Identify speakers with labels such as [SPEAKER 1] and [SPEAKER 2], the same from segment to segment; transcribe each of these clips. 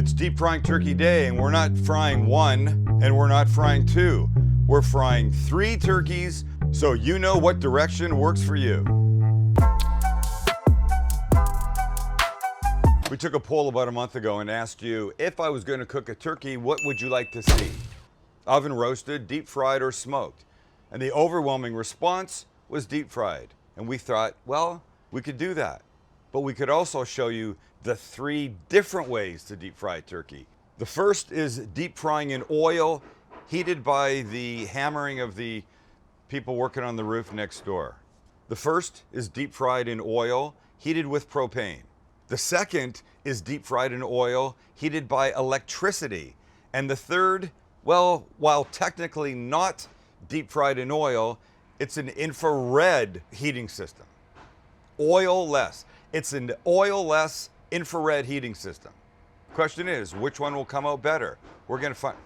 [SPEAKER 1] It's deep frying turkey day, and we're not frying one, and we're not frying two. We're frying 3 turkeys, so you know what direction works for you. We took a poll about a month ago and asked you, if I was going to cook a turkey, what would you like to see? Oven roasted, deep fried, or smoked? And the overwhelming response was deep fried. And we thought, well, we could do that. But we could also show you the 3 different ways to deep fry turkey. The first is deep frying in oil, heated by the hammering of the people working on the roof next door. The first is deep fried in oil, heated with propane. The second is deep fried in oil, heated by electricity. And the third, well, while technically not deep fried in oil, it's an infrared heating system. Oil-less. It's an oil-less infrared heating system. Question is, which one will come out better? We're gonna find.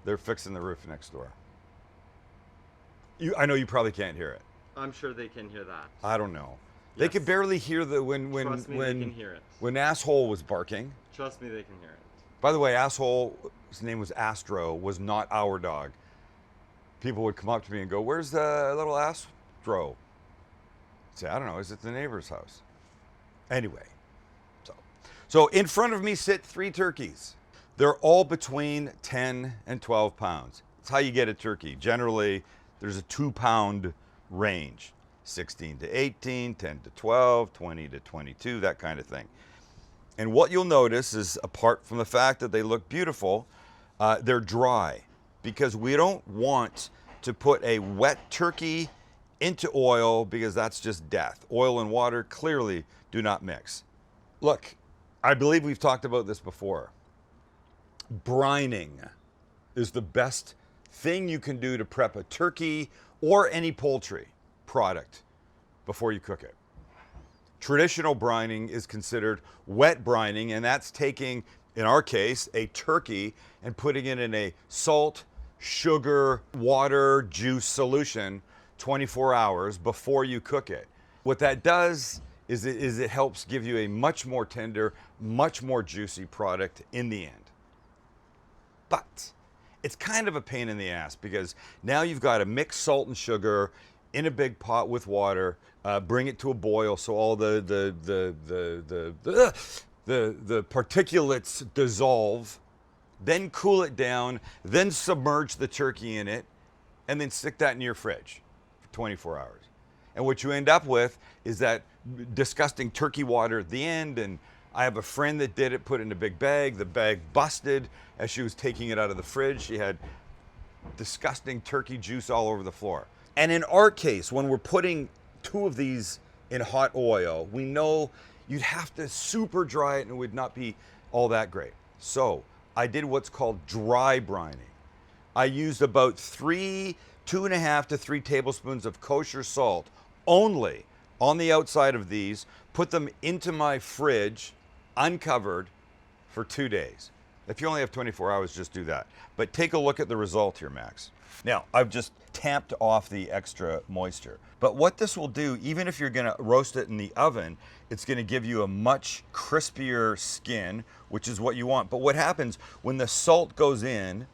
[SPEAKER 1] They're fixing the roof next door. I know you probably can't hear it.
[SPEAKER 2] I'm sure they can hear that.
[SPEAKER 1] I don't know.
[SPEAKER 2] Yes.
[SPEAKER 1] They could barely hear the
[SPEAKER 2] Trust me, they can hear it.
[SPEAKER 1] when asshole was barking.
[SPEAKER 2] Trust me, they can hear it.
[SPEAKER 1] By the way, asshole, his name was Astro, was not our dog. People would come up to me and go, "Where's the little Astro?" I'd say, "I don't know, is it the neighbor's house?" Anyway, so in front of me sit 3 turkeys. They're all between 10 and 12 pounds. That's how you get a turkey. Generally, there's a 2-pound range. 16 to 18, 10 to 12, 20 to 22, that kind of thing. And what you'll notice is, apart from the fact that they look beautiful, they're dry, because we don't want to put a wet turkey into oil, because that's just death. Oil and water clearly do not mix. Look, I believe we've talked about this before. Brining is the best thing you can do to prep a turkey or any poultry product before you cook it. Traditional brining is considered wet brining, and that's taking, in our case, a turkey and putting it in a salt, sugar, water, juice solution 24 hours before you cook it. What that does is it helps give you a much more tender, much more juicy product in the end. But it's kind of a pain in the ass, because now you've got to mix salt and sugar in a big pot with water, bring it to a boil so all the particulates dissolve, then cool it down, then submerge the turkey in it, and then stick that in your fridge for 24 hours. And what you end up with is that disgusting turkey water at the end. And I have a friend that did it, put it in a big bag. The bag busted as she was taking it out of the fridge. She had disgusting turkey juice all over the floor. And in our case, when we're putting 2 of these in hot oil, we know you'd have to super dry it and it would not be all that great. So I did what's called dry brining. I used about 2.5 to 3 tablespoons of kosher salt only on the outside of these, put them into my fridge uncovered for 2 days. If you only have 24 hours, just do that. But take a look at the result here, Max. Now, I've just tamped off the extra moisture. But what this will do, even if you're gonna roast it in the oven, it's gonna give you a much crispier skin, which is what you want. But what happens when the salt goes in,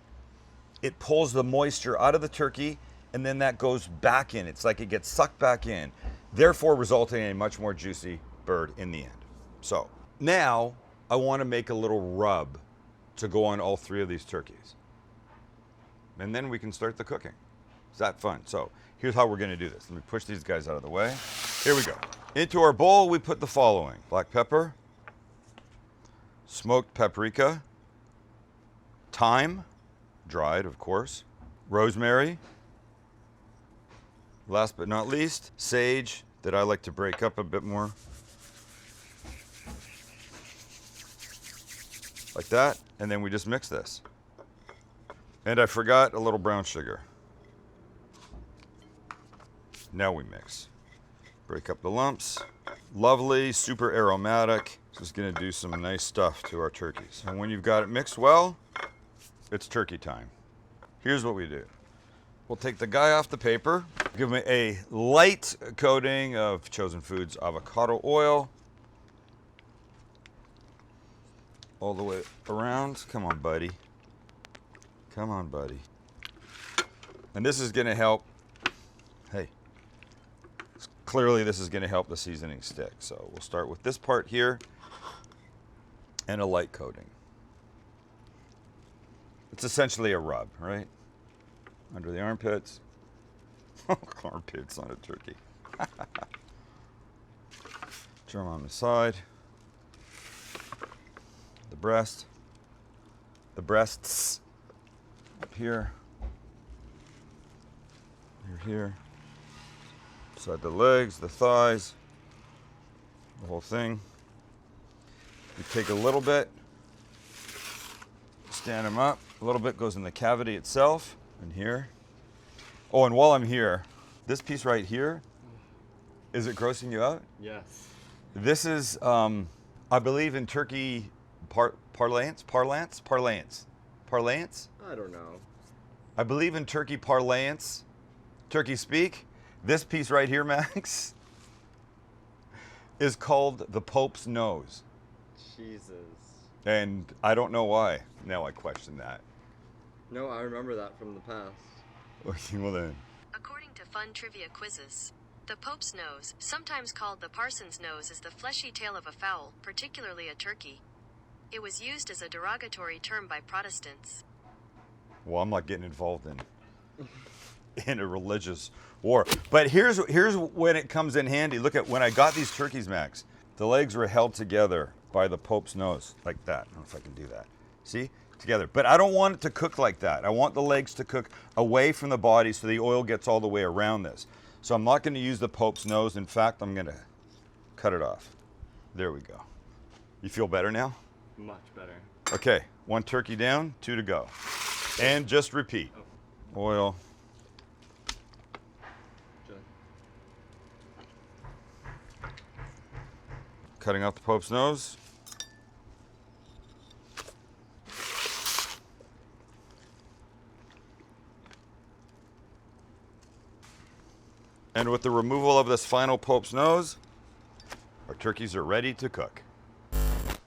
[SPEAKER 1] it pulls the moisture out of the turkey, and then that goes back in. It's like it gets sucked back in, therefore resulting in a much more juicy bird in the end. So now I wanna make a little rub to go on all 3 of these turkeys. And then we can start the cooking. Is that fun? So here's how we're gonna do this. Let me push these guys out of the way. Here we go. Into our bowl, we put the following: black pepper, smoked paprika, thyme, dried of course, rosemary, last but not least, sage that I like to break up a bit more. Like that, and then we just mix this. And I forgot a little brown sugar. Now we mix. Break up the lumps. Lovely, super aromatic. This is gonna do some nice stuff to our turkeys. And when you've got it mixed well, it's turkey time. Here's what we do. We'll take the guy off the paper. Give me a light coating of Chosen Foods avocado oil. All the way around. Come on, buddy. Come on, buddy. And this is gonna help, hey, clearly this is gonna help the seasoning stick. So we'll start with this part here and a light coating. It's essentially a rub, right? Under the armpits. Armpits on a turkey. Trim on the side. The breast. The breasts. Up here. Here. Beside the legs, the thighs. The whole thing. You take a little bit. Stand them up. A little bit goes in the cavity itself. And here. Oh, and while I'm here, this piece right here, is it grossing you out?
[SPEAKER 2] Yes.
[SPEAKER 1] This is, I believe in turkey parlance?
[SPEAKER 2] I don't know.
[SPEAKER 1] I believe in turkey parlance, turkey speak. This piece right here, Max, is called the Pope's nose.
[SPEAKER 2] Jesus.
[SPEAKER 1] And I don't know why. Now I question that.
[SPEAKER 2] No, I remember that from the past.
[SPEAKER 1] Okay, well then.
[SPEAKER 3] According to fun trivia quizzes, the Pope's nose, sometimes called the parson's nose, is the fleshy tail of a fowl, particularly a turkey. It was used as a derogatory term by Protestants.
[SPEAKER 1] Well, I'm not getting involved in a religious war. But here's when it comes in handy. Look at when I got these turkeys, Max. The legs were held together by the Pope's nose, like that. I don't know if I can do that. See? Together. But I don't want it to cook like that. I want the legs to cook away from the body so the oil gets all the way around this. So I'm not going to use the Pope's nose. In fact, I'm going to cut it off. There we go. You feel better now?
[SPEAKER 2] Much better.
[SPEAKER 1] Okay, 1 turkey down, 2 to go. And just repeat.
[SPEAKER 2] Oh.
[SPEAKER 1] Oil. Cutting off the Pope's nose. And with the removal of this final Pope's nose, our turkeys are ready to cook.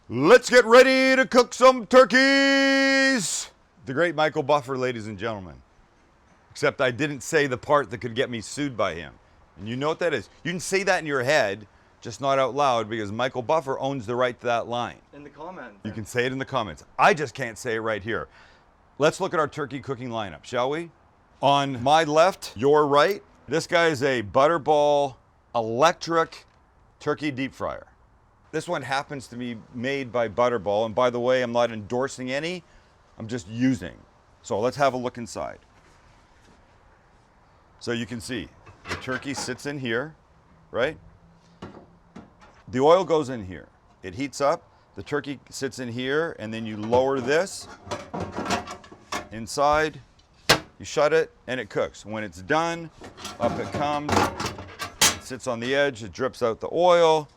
[SPEAKER 1] Let's get ready to cook some turkeys! The great Michael Buffer, ladies and gentlemen. Except I didn't say the part that could get me sued by him. And you know what that is. You can say that in your head, just not out loud, because Michael Buffer owns the right to that line.
[SPEAKER 2] In the comments.
[SPEAKER 1] You can say it in the comments. I just can't say it right here. Let's look at our turkey cooking lineup, shall we? On my left, your right, this guy is a Butterball electric turkey deep fryer. This one happens to be made by Butterball, and by the way, I'm not endorsing any, I'm just using. So let's have a look inside. So you can see, the turkey sits in here, right? The oil goes in here. It heats up, the turkey sits in here, and then you lower this inside, you shut it, and it cooks. When it's done, up it comes, it sits on the edge, it drips out the oil,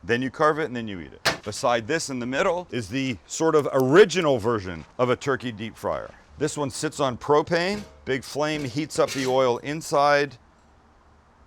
[SPEAKER 1] then you carve it, and then you eat it. Beside this in the middle is the sort of original version of a turkey deep fryer. This one sits on propane, big flame heats up the oil inside.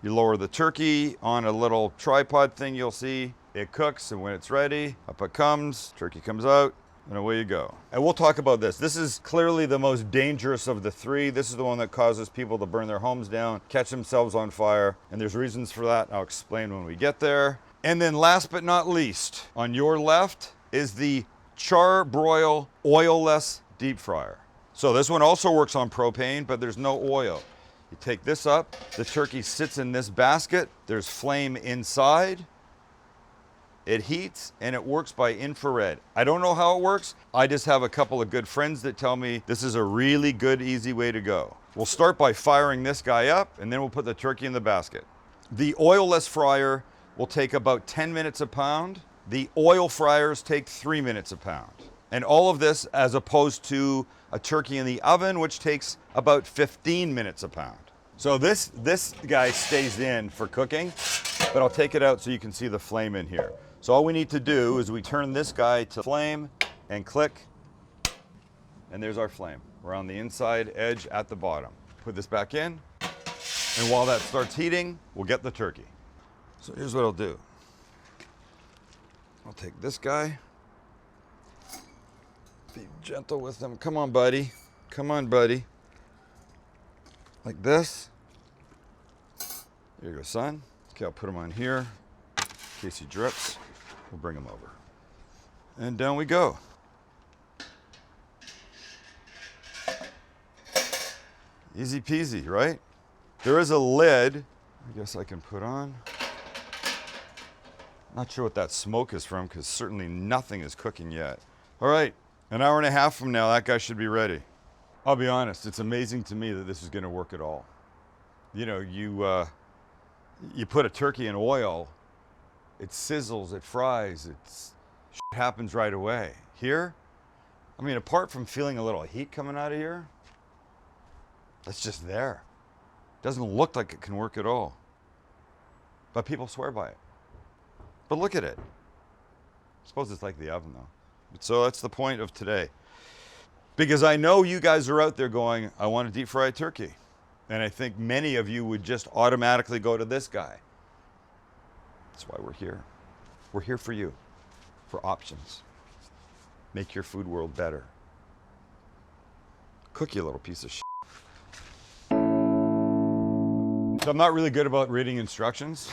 [SPEAKER 1] You lower the turkey on a little tripod thing you'll see. It cooks, and when it's ready, up it comes, turkey comes out, and away you go. And we'll talk about this. This is clearly the most dangerous of the three. This is the one that causes people to burn their homes down, catch themselves on fire, and there's reasons for that. I'll explain when we get there. And then last but not least, on your left is the char-broil oil-less deep fryer. So this one also works on propane, but there's no oil. You take this up, the turkey sits in this basket, there's flame inside, it heats, and it works by infrared. I don't know how it works. I just have a couple of good friends that tell me this is a really good, easy way to go. We'll start by firing this guy up, and then we'll put the turkey in the basket. The oil-less fryer will take about 10 minutes a pound. The oil fryers take 3 minutes a pound. And all of this as opposed to a turkey in the oven, which takes about 15 minutes a pound. So this guy stays in for cooking, but I'll take it out so you can see the flame in here. So all we need to do is we turn this guy to flame and click, and there's our flame. We're on the inside edge at the bottom. Put this back in. And while that starts heating, we'll get the turkey. So here's what I'll do. I'll take this guy. Be gentle with him. Come on, buddy. Come on, buddy. Like this. Here you go, son. Okay, I'll put him on here. In case he drips, we'll bring him over. And down we go. Easy peasy, right? There is a lid, I guess I can put on. Not sure what that smoke is from, because certainly nothing is cooking yet. All right, an hour and a half from now, that guy should be ready. I'll be honest, it's amazing to me that this is gonna work at all. You know, you put a turkey in oil, it sizzles, it fries, shit happens right away. Here, I mean, apart from feeling a little heat coming out of here, it's just there. Doesn't look like it can work at all. But people swear by it. But look at it. I suppose it's like the oven though. So that's the point of today. Because I know you guys are out there going, I want a deep fried turkey. And I think many of you would just automatically go to this guy. That's why we're here. We're here for you, for options. Make your food world better. Cook, you little piece of shit. So I'm not really good about reading instructions.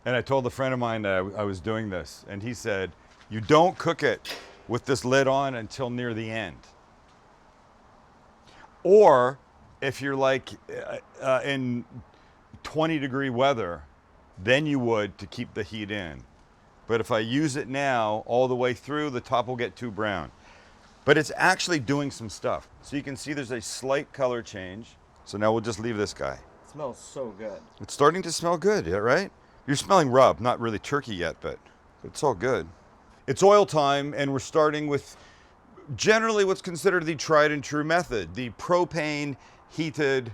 [SPEAKER 1] And I told a friend of mine that I was doing this, and he said, you don't cook it with this lid on until near the end. Or if you're like in 20-degree weather, then you would to keep the heat in. But if I use it now all the way through, the top will get too brown. But it's actually doing some stuff. So you can see there's a slight color change. So now we'll just leave this guy.
[SPEAKER 2] It smells so good.
[SPEAKER 1] It's starting to smell good, yeah, right? You're smelling rub, not really turkey yet, but it's all good. It's oil time, and we're starting with generally what's considered the tried and true method, the propane heated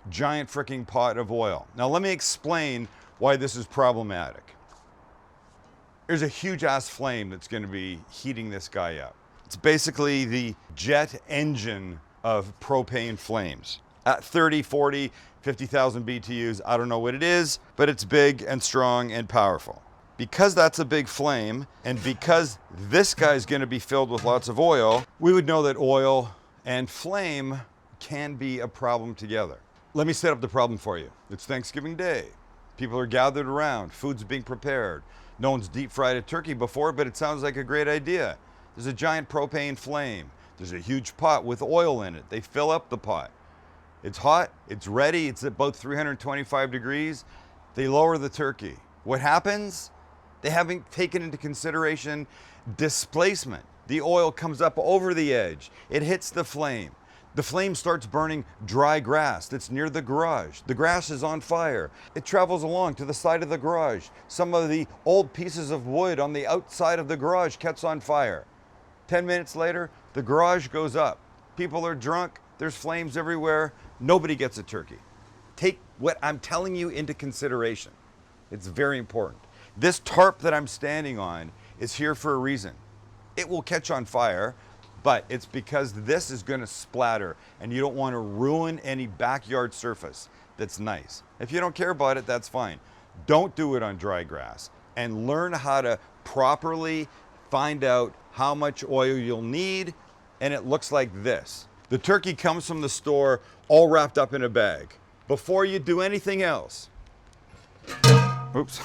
[SPEAKER 1] giant freaking pot of oil. Now let me explain why this is problematic. There's a huge ass flame that's gonna be heating this guy up. It's basically the jet engine of propane flames. At 30, 40, 50,000 BTUs, I don't know what it is, but it's big and strong and powerful. Because that's a big flame, and because this guy's gonna be filled with lots of oil, we would know that oil and flame can be a problem together. Let me set up the problem for you. It's Thanksgiving Day. People are gathered around, food's being prepared. No one's deep fried a turkey before, but it sounds like a great idea. There's a giant propane flame. There's a huge pot with oil in it. They fill up the pot. It's hot, it's ready, it's about 325 degrees. They lower the turkey. What happens? They haven't taken into consideration displacement. The oil comes up over the edge. It hits the flame. The flame starts burning dry grass that's near the garage. The grass is on fire. It travels along to the side of the garage. Some of the old pieces of wood on the outside of the garage catch on fire. 10 minutes later, the garage goes up. People are drunk. There's flames everywhere. Nobody gets a turkey. Take what I'm telling you into consideration. It's very important. This tarp that I'm standing on is here for a reason. It will catch on fire, but it's because this is gonna splatter and you don't wanna ruin any backyard surface that's nice. If you don't care about it, that's fine. Don't do it on dry grass, and learn how to properly find out how much oil you'll need, and it looks like this. The turkey comes from the store all wrapped up in a bag. Before you do anything else, oops.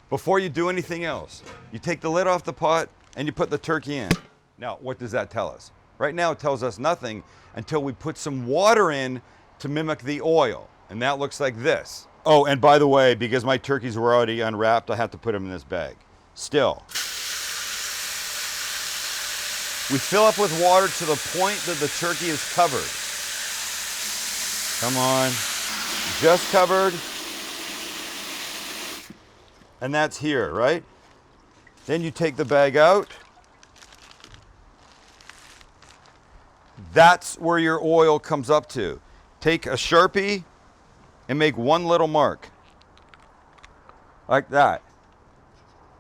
[SPEAKER 1] Before you do anything else, you take the lid off the pot and you put the turkey in. Now, what does that tell us? Right now, it tells us nothing until we put some water in to mimic the oil. And that looks like this. Oh, and by the way, because my turkeys were already unwrapped, I have to put them in this bag. Still. We fill up with water to the point that the turkey is covered. Come on. Just covered. And that's here, right? Then you take the bag out. That's where your oil comes up to. Take a Sharpie and make one little mark. Like that.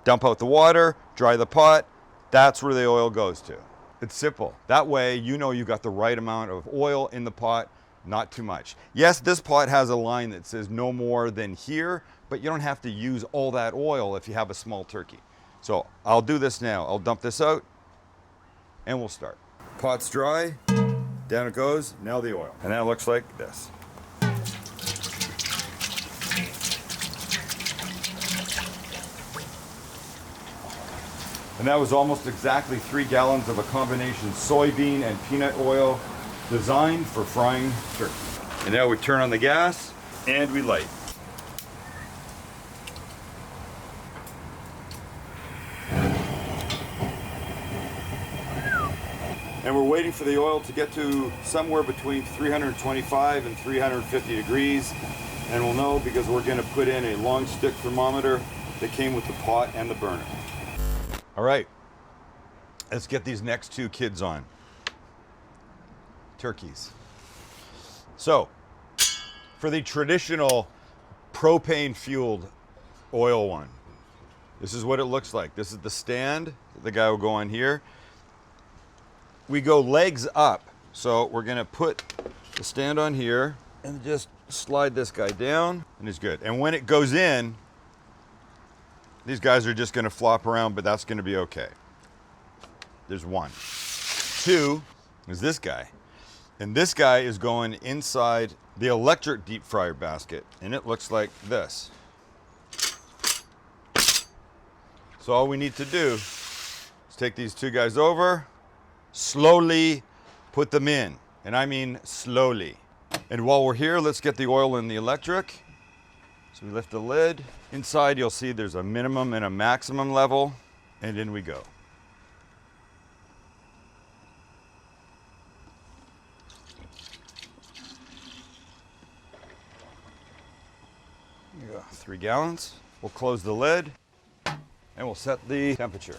[SPEAKER 1] Dump out the water, dry the pot. That's where the oil goes to. It's simple. That way you know you got the right amount of oil in the pot Not too much. Yes, this pot has a line that says no more than here, but you don't have to use all that oil if you have a small turkey. So I'll do this now. I'll dump this out and we'll start. Pot's dry, down it goes, now the oil. And that looks like this. And that was almost exactly 3 gallons of a combination soybean and peanut oil designed for frying turkey. And now we turn on the gas and we light. And we're waiting for the oil to get to somewhere between 325 and 350 degrees. And we'll know because we're gonna put in a long stick thermometer that came with the pot and the burner. All right, let's get these next 2 kids on. Turkeys. So, for the traditional propane fueled oil one, this is what it looks like. This is the stand. The guy will go on here. We go legs up. So we're gonna put the stand on here and just slide this guy down and it's good. And when it goes in, these guys are just gonna flop around, but that's gonna be okay. There's 1. 2 is this guy. And this guy is going inside the electric deep fryer basket. And it looks like this. So all we need to do is take these 2 guys over, slowly put them in. And I mean slowly. And while we're here, let's get the oil in the electric. So we lift the lid. Inside, you'll see there's a minimum and a maximum level. And in we go. Here you go, 3 gallons. We'll close the lid and we'll set the temperature.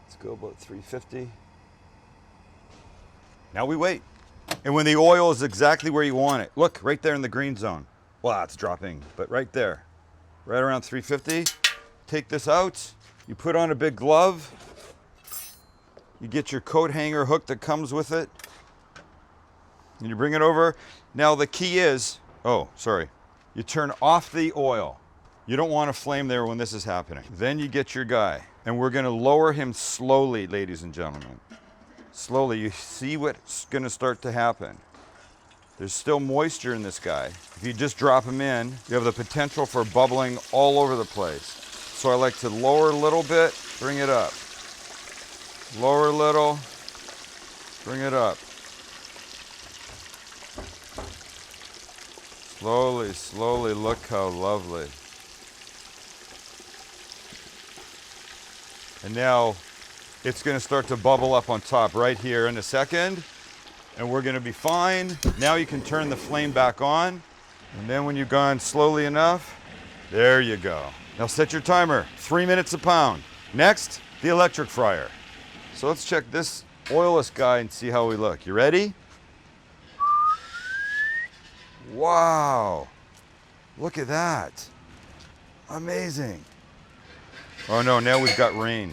[SPEAKER 1] Let's go about 350. Now we wait. And when the oil is exactly where you want it, look right there in the green zone. Wow, it's dropping, but right there, right around 350. Take this out. You put on a big glove. You get your coat hanger hook that comes with it. And you bring it over. Now the key is, you turn off the oil. You don't want a flame there when this is happening. Then you get your guy. And we're gonna lower him slowly, ladies and gentlemen. Slowly, you see what's gonna start to happen. There's still moisture in this guy. If you just drop him in, you have the potential for bubbling all over the place. So I like to lower a little bit, bring it up. Lower a little, bring it up. Slowly, slowly, look how lovely. And now it's gonna start to bubble up on top right here in a second. And we're gonna be fine. Now you can turn the flame back on. And then when you've gone slowly enough, there you go. Now set your timer, 3 minutes a pound. Next, the electric fryer. So let's check this oilless guy and see how we look. You ready? Wow, look at that. Amazing. Oh no, now we've got rain.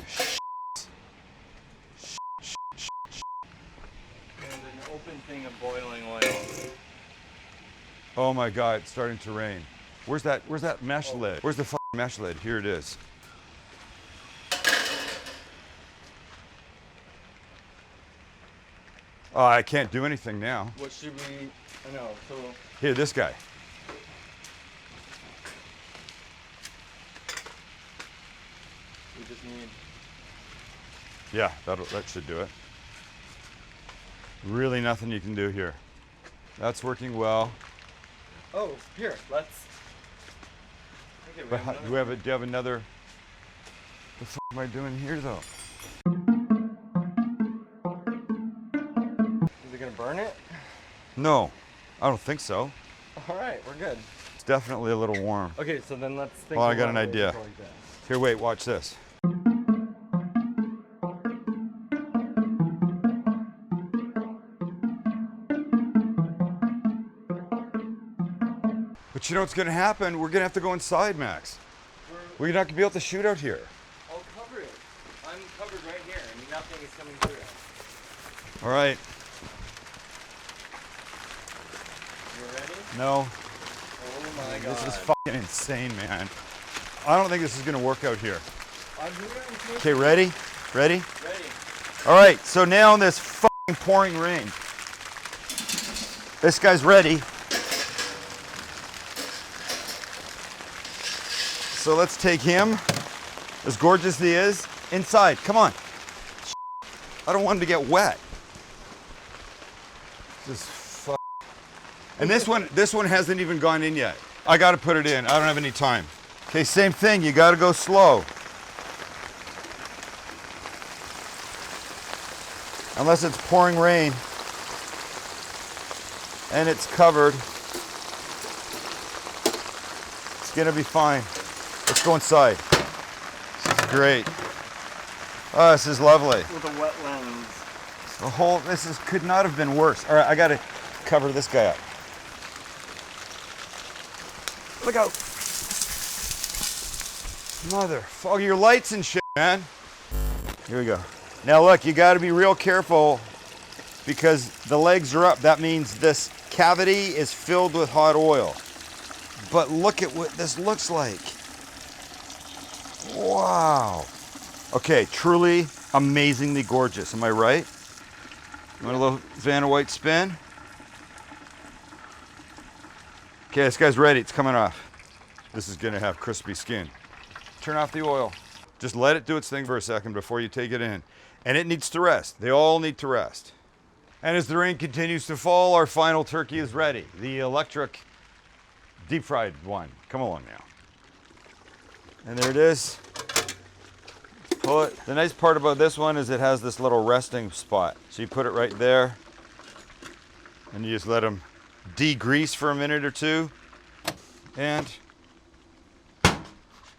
[SPEAKER 2] Open thing of boiling oil.
[SPEAKER 1] Oh my God, it's starting to rain. Where's that mesh lid? Where's the mesh lid? Here it is. Oh, I can't do anything now.
[SPEAKER 2] What should we, I know, so.
[SPEAKER 1] Here, this guy.
[SPEAKER 2] We just need.
[SPEAKER 1] Yeah, that should do it. Really nothing you can do here. That's working well.
[SPEAKER 2] Oh, here, let's. Okay,
[SPEAKER 1] But do you have another? What the am I doing here though?
[SPEAKER 2] Is it gonna burn it?
[SPEAKER 1] No, I don't think so.
[SPEAKER 2] All right, we're good.
[SPEAKER 1] It's definitely a little warm.
[SPEAKER 2] Okay, so then let's think.
[SPEAKER 1] Oh, I got
[SPEAKER 2] about
[SPEAKER 1] an
[SPEAKER 2] a way to
[SPEAKER 1] idea.
[SPEAKER 2] control that.
[SPEAKER 1] Here, wait, watch this. But you know what's gonna happen? We're gonna have to go inside, Max. We're not gonna be able to shoot out here.
[SPEAKER 2] I'll cover it. I'm covered right here, and nothing is coming through.
[SPEAKER 1] All right.
[SPEAKER 2] ready?
[SPEAKER 1] No.
[SPEAKER 2] Oh my god.
[SPEAKER 1] This is fucking insane, man. I don't think this is gonna work out here. Okay, ready? Ready?
[SPEAKER 2] Ready.
[SPEAKER 1] All right, so now in this fucking pouring rain, this guy's ready. So let's take him, as gorgeous as he is, inside. Come on. I don't want him to get wet. Just fuck. And this one hasn't even gone in yet. I gotta put it in. I don't have any time. Okay, same thing. You gotta go slow. Unless it's pouring rain and it's covered, it's gonna be fine. Let's go inside. This is great. Oh, this is lovely.
[SPEAKER 2] With a wet lens.
[SPEAKER 1] Could not have been worse. All right, I gotta cover this guy up. Look out. Motherfucker, your lights and shit, man. Here we go. Now look, you gotta be real careful because the legs are up. That means this cavity is filled with hot oil. But look at what this looks like. Wow. Okay, truly amazingly gorgeous. Am I right? Want a little Vanna White spin? Okay, this guy's ready. It's coming off. This is gonna have crispy skin. Turn off the oil. Just let it do its thing for a second before you take it in. And it needs to rest. They all need to rest. And as the rain continues to fall, our final turkey is ready. The electric deep fried one. Come along now. And there it is. Pull it. The nice part about this one is it has this little resting spot. So you put it right there and you just let them degrease for a minute or two. And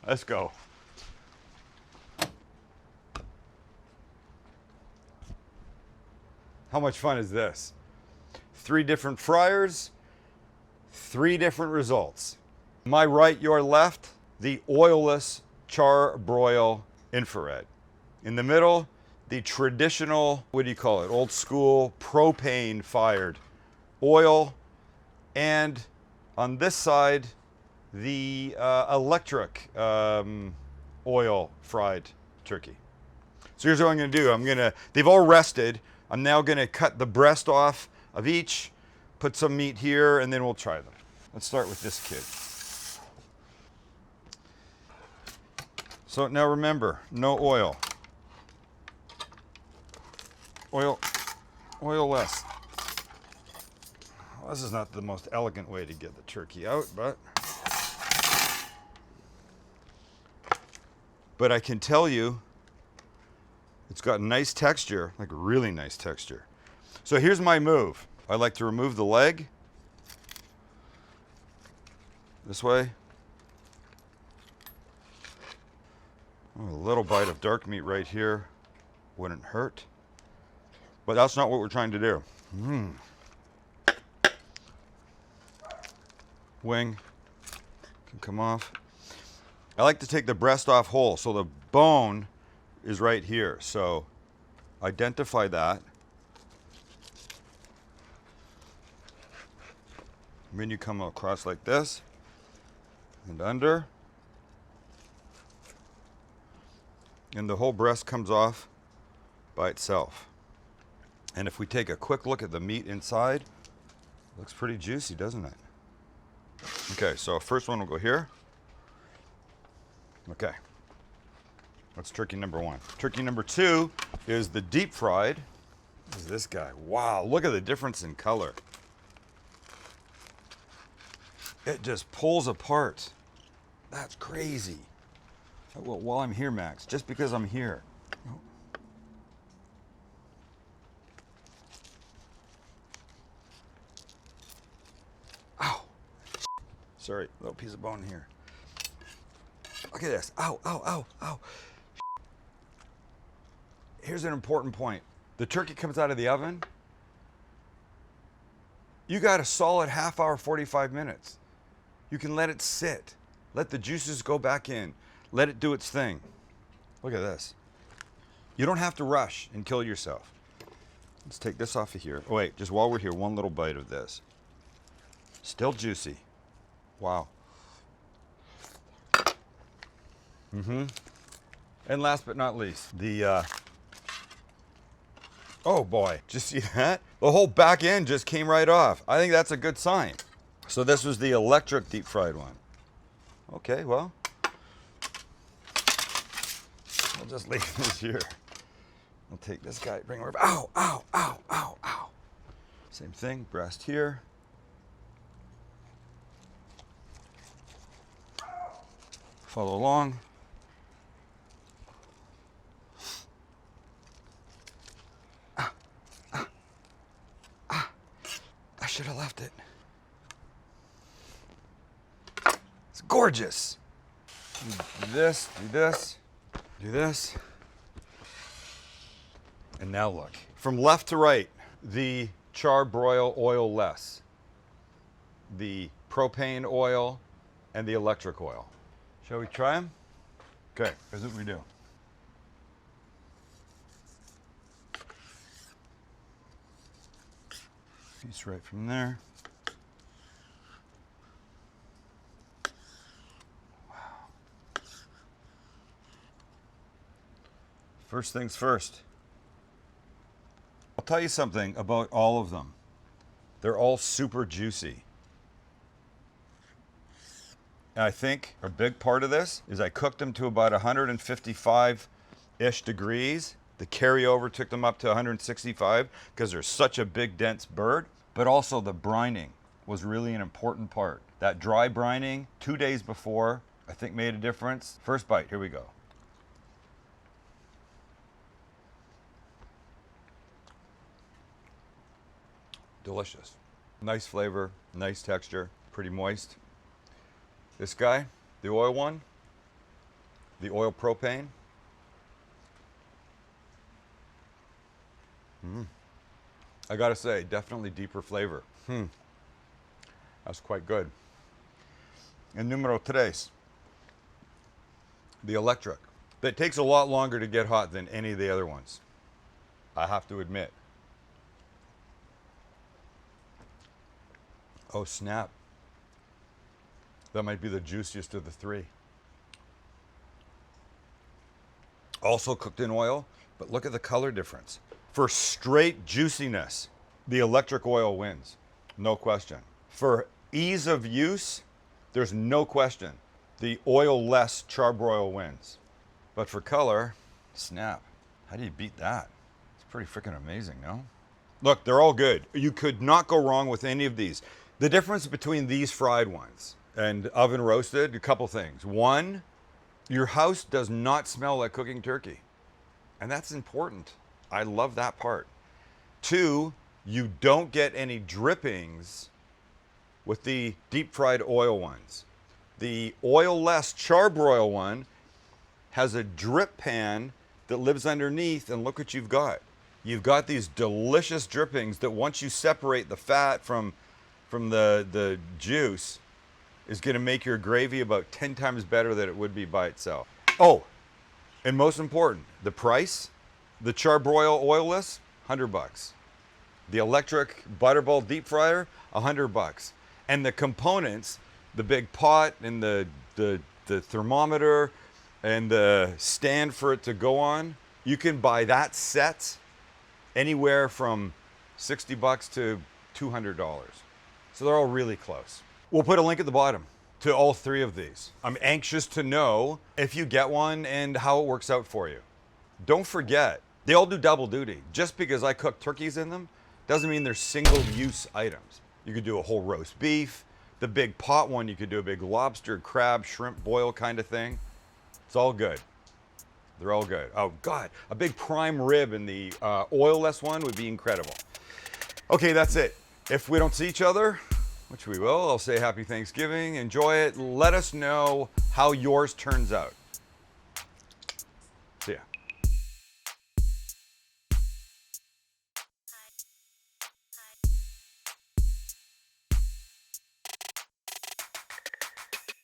[SPEAKER 1] let's go. How much fun is this? 3 different fryers, 3 different results. My right, your left, the oilless char broil infrared. In the middle, the traditional, what do you call it? Old school propane fired oil. And on this side, the electric oil fried turkey. So here's what I'm gonna do. They've all rested. I'm now gonna cut the breast off of each, put some meat here, and then we'll try them. Let's start with this kid. So now remember, no oil. Oil less. Well, this is not the most elegant way to get the turkey out, but I can tell you it's got nice texture, like really nice texture. So here's my move. I like to remove the leg this way. Oh, a little bite of dark meat right here wouldn't hurt, but that's not what we're trying to do. Wing can come off. I like to take the breast off whole, so the bone is right here. So identify that. And then you come across like this and under. And the whole breast comes off by itself. And if we take a quick look at the meat inside, it looks pretty juicy, doesn't it? Okay, so first one will go here. Okay. That's turkey number 1. Turkey number 2 is the deep fried. What is this guy? Wow, look at the difference in color. It just pulls apart. That's crazy. Well, while I'm here, Max, just because I'm here. Ow. Sorry, little piece of bone here. Look at this. Ow, ow, ow, ow. Here's an important point. The turkey comes out of the oven. You got a solid half hour, 45 minutes. You can let it sit. Let the juices go back in. Let it do its thing. Look at this. You don't have to rush and kill yourself. Let's take this off of here. Oh wait, just while we're here, one little bite of this. Still juicy. Wow. And last but not least, the, oh boy, did you see that? The whole back end just came right off. I think that's a good sign. So this was the electric deep fried one. Okay, well, I'll just leave this here. I'll take this guy, bring him over. Ow, ow, ow, ow, ow. Same thing, breast here. Follow along. I should have left it. It's gorgeous. Do this, do this, do this. And now look. From left to right, the charbroil oil less, the propane oil, and the electric oil. Shall we try them? Okay, here's what we do. Piece right from there. Wow. First things first. I'll tell you something about all of them. They're all super juicy. And I think a big part of this is I cooked them to about 155-ish degrees. The carryover took them up to 165 because they're such a big, dense bird. But also the brining was really an important part. That dry brining 2 days before, I think made a difference. First bite, here we go. Delicious. Nice flavor, nice texture, pretty moist. This guy, the oil one, the oil propane. I gotta say, definitely deeper flavor. That's quite good. And numero tres, the electric. That takes a lot longer to get hot than any of the other ones, I have to admit. Oh snap. That might be the juiciest of the three. Also cooked in oil, but look at the color difference. For straight juiciness, the electric oil wins, no question. For ease of use, there's no question. The oil-less charbroil wins. But for color, snap. How do you beat that? It's pretty freaking amazing, no? Look, they're all good. You could not go wrong with any of these. The difference between these fried ones and oven roasted, a couple things. One, your house does not smell like cooking turkey. And that's important. I love that part. Two, you don't get any drippings with the deep fried oil ones. The oil-less charbroil one has a drip pan that lives underneath, and look what you've got. You've got these delicious drippings that once you separate the fat from the juice, is gonna make your gravy about 10 times better than it would be by itself. Oh, and most important, the price. The charbroil oilless, $100. The electric butterball deep fryer, $100. And the components, the big pot and the thermometer and the stand for it to go on, you can buy that set anywhere from $60 to $200. So they're all really close. We'll put a link at the bottom to all three of these. I'm anxious to know if you get one and how it works out for you. Don't forget, they all do double duty. Just because I cook turkeys in them doesn't mean they're single-use items. You could do a whole roast beef. The big pot one, you could do a big lobster, crab, shrimp boil kind of thing. It's all good. They're all good. Oh God, a big prime rib in the oil-less one would be incredible. Okay, that's it. If we don't see each other, which we will, I'll say happy Thanksgiving. Enjoy it. Let us know how yours turns out.